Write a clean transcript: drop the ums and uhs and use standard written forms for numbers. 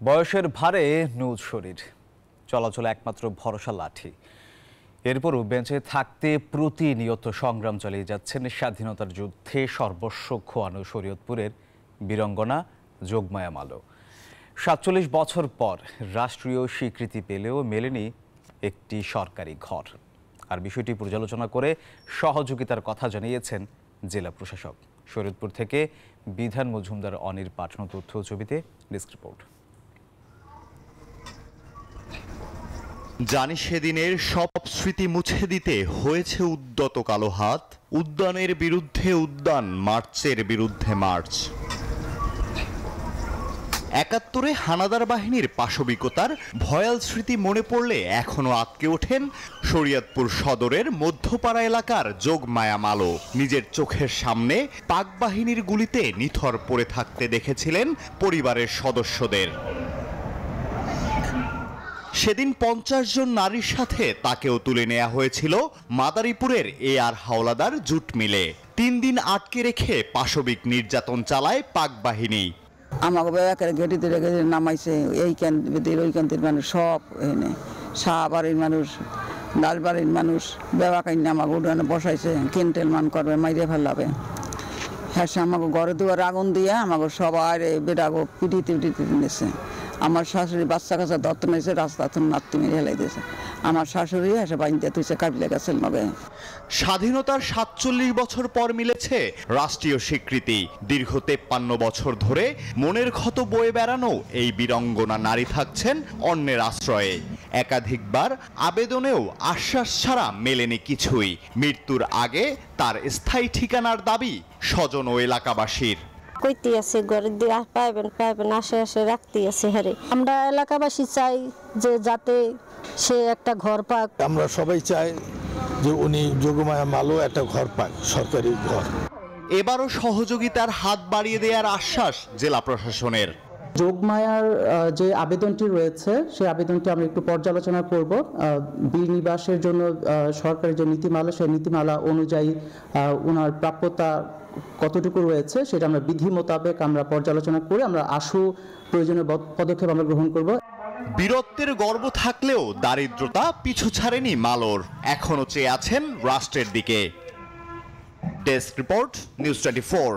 বয়সের ভারে নুজ শরীর, চলাচলে একমাত্র ভরসা লাঠি। এরপরও বেঁচে থাকতে প্রতিনিয়ত সংগ্রাম চালিয়ে যাচ্ছেন স্বাধীনতার যুদ্ধে সর্বস্ব খোয়ানো শরীয়তপুরের বীরাঙ্গনা যোগমায়া মালো। ৪৭ বছর পর রাষ্ট্রীয় স্বীকৃতি পেলেও মেলেনি একটি সরকারি ঘর। আর বিষয়টি পর্যালোচনা করে সহযোগিতার কথা জানিয়েছেন জেলা প্রশাসক। শরীয়তপুর থেকে বিধান মজুমদার অনির পাঠানো তথ্য ছবিতে ডেস্ক রিপোর্ট। জানি সেদিনের সব স্মৃতি মুছে দিতে হয়েছে উদ্যত কালো হাত। উদ্যানের বিরুদ্ধে উদ্যান, মার্চের বিরুদ্ধে মার্চ। ৭১-এ হানাদার বাহিনীর পাশবিকতার ভয়াল স্মৃতি মনে পড়লে এখনো আঁতকে ওঠেন শরীয়তপুর সদরের মধ্যপাড়া এলাকার যোগমায়া মালো। নিজের চোখের সামনে পাক বাহিনীর গুলিতে নিথর পড়ে থাকতে দেখেছিলেন পরিবারের সদস্যদের। সেদিন ৫০ জন নারীর সাথে তাকেও তুলে নেওয়া হয়েছিল মাদারীপুরের আর হাওলাদার জুট মিলে। ৩ দিন আটকে রেখে পাশবিক নির্যাতন চালায় পাক বাহিনী। আমাকে গেটিতে রেখে নামাইছে, এই ক্যান্টির ওই ক্যান্টির মানুষ সব এনে, শাহবাড়ির মানুষ, লালবাড়ির মানুষ, বেবাকাইনি আমাকে উঠানে বসাইছে, কেন্টেল মান করবে, মাইরে ফেলাবে। হ্যাঁ, সে আমাকে ঘরে দুয়ারে আগুন দিয়ে আমাকে সবাই বেটাগো পিটিতে নিয়েছে। আমার শাশুড়ি বাচ্চা কাছে দত্ত নিয়েছে, রাস্তা নাত্তি মেরে হেলাই দিয়েছে। আমার শাশুড়ি এসে বাড়িতে তুইছে কাবিলে গেছেন নবে। স্বাধীনতার ৪৭ বছর পর মিলেছে রাষ্ট্রীয় স্বীকৃতি। দীর্ঘ ৫৩ বছর ধরে মনের ক্ষত বয়ে বেড়ানো এই বীরাঙ্গনা নারী থাকছেন অন্যের আশ্রয়ে। একাধিকবার আবেদনেও আশ্বাস ছাড়া মেলেনি কিছুই। মৃত্যুর আগে তার স্থায়ী ঠিকানার দাবি স্বজন ও এলাকাবাসীর। কইতে আছে ঘরে দিয়ে পাইবেন আশে রাখতে আছে। হারে আমরা এলাকাবাসী চাই যে যাতে সে একটা ঘর পাক। আমরা সবাই চাই যে উনি যোগমায়া মালো একটা ঘর পাক, সরকারি ঘর। এবারও সহযোগিতার হাত বাড়িয়ে দেওয়ার আশ্বাস জেলা প্রশাসনের। যোগমায়ার যে আবেদনটি রয়েছে সেই আবেদনটি আমরা একটু পর্যালোচনা করব। বীর নিবাসের জন্য সরকারের যে নীতিমালা, সেই নীতিমালা অনুযায়ী ওনার প্রাপ্যতা কতটুকু রয়েছে সেটা আমরা বিধি মোতাবেক আমরা পর্যালোচনা করে আমরা আশু প্রয়োজনীয় পদক্ষেপ আমরা গ্রহণ করব। বীরত্বের গর্ব থাকলেও দারিদ্রতা পিছু ছাড়েনি মালোর। এখনো চেয়ে আছেন রাষ্ট্রের দিকে। Desk report, news 24।